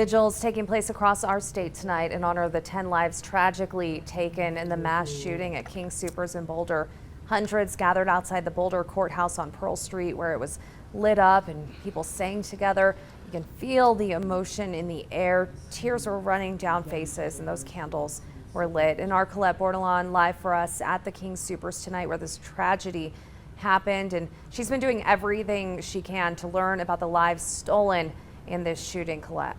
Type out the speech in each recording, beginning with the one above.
Vigils taking place across our state tonight in honor of the 10 lives tragically taken in the mass shooting at King Soopers in Boulder. Hundreds gathered outside the Boulder courthouse on Pearl Street, where it was lit up and people sang together. You can feel the emotion in the air. Tears were running down faces and those candles were lit. And our Colette Bourdelon live for us at the King Soopers tonight, where this tragedy happened. And she's been doing everything she can to learn about the lives stolen in this shooting. Colette.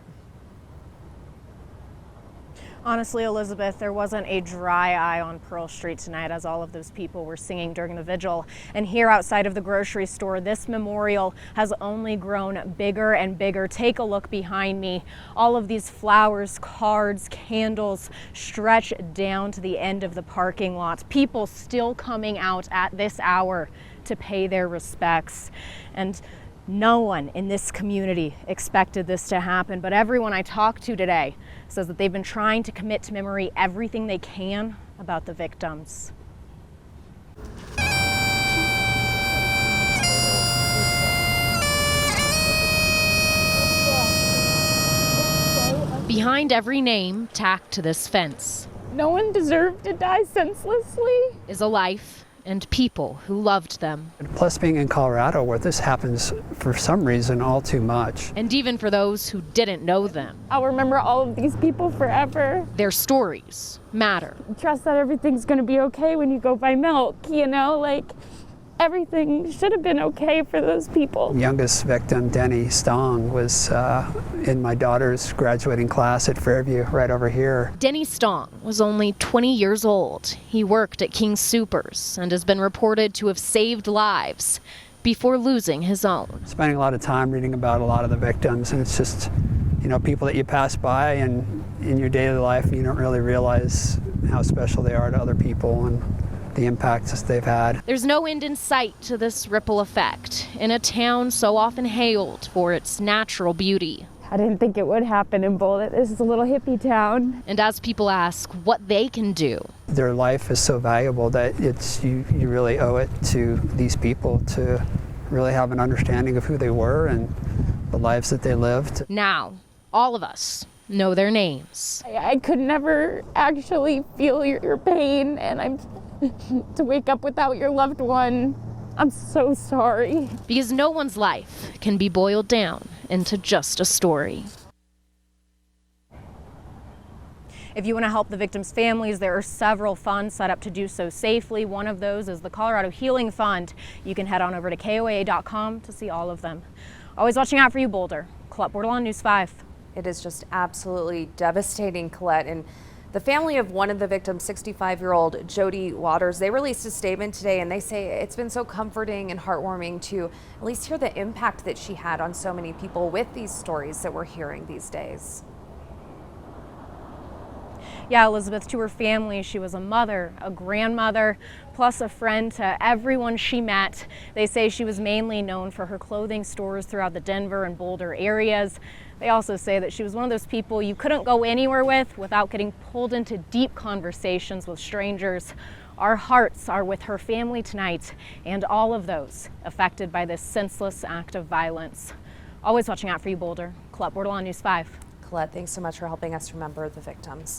Honestly, Elizabeth, there wasn't a dry eye on Pearl Street tonight as all of those people were singing during the vigil. And here outside of the grocery store, this memorial has only grown bigger and bigger. Take a look behind me. All of these flowers, cards, candles stretch down to the end of the parking lot. People still coming out at this hour to pay their respects. And no one in this community expected this to happen, but everyone I talked to today says that they've been trying to commit to memory everything they can about the victims. Behind every name tacked to this fence, no one deserved to die senselessly, is a life and people who loved them. Plus being in Colorado, where this happens for some reason all too much. And even for those who didn't know them. I'll remember all of these people forever. Their stories matter. Trust that everything's gonna be okay when you go buy milk, you know, like everything should have been okay for those people. Youngest victim, Denny Stong, was in my daughter's graduating class at Fairview, right over here. Denny Stong was only 20 years old. He worked at King Soopers and has been reported to have saved lives before losing his own. Spending a lot of time reading about a lot of the victims, and it's just, you know, people that you pass by and in your daily life, you don't really realize how special they are to other people and the impacts they've had. There's no end in sight to this ripple effect in a town so often hailed for its natural beauty. I didn't think it would happen in Boulder. This is a little hippie town. And as people ask what they can do, their life is so valuable that you really owe it to these people to really have an understanding of who they were and the lives that they lived. Now, all of us know their names. I could never actually feel your pain, and to wake up without your loved one, I'm so sorry. Because no one's life can be boiled down into just a story. If you want to help the victims' families, there are several funds set up to do so safely. One of those is the Colorado Healing Fund. You can head on over to KOAA.com to see all of them. Always watching out for you, Boulder. Colette Bourdelon, News 5. It is just absolutely devastating, Colette. And the family of one of the victims, 65-year-old Jody Waters, they released a statement today, and they say it's been so comforting and heartwarming to at least hear the impact that she had on so many people with these stories that we're hearing these days. Yeah, Elizabeth, to her family, she was a mother, a grandmother, plus a friend to everyone she met. They say she was mainly known for her clothing stores throughout the Denver and Boulder areas. They also say that she was one of those people you couldn't go anywhere with without getting pulled into deep conversations with strangers. Our hearts are with her family tonight and all of those affected by this senseless act of violence. Always watching out for you, Boulder. Colette Bourdelon, News 5. Colette, thanks so much for helping us remember the victims.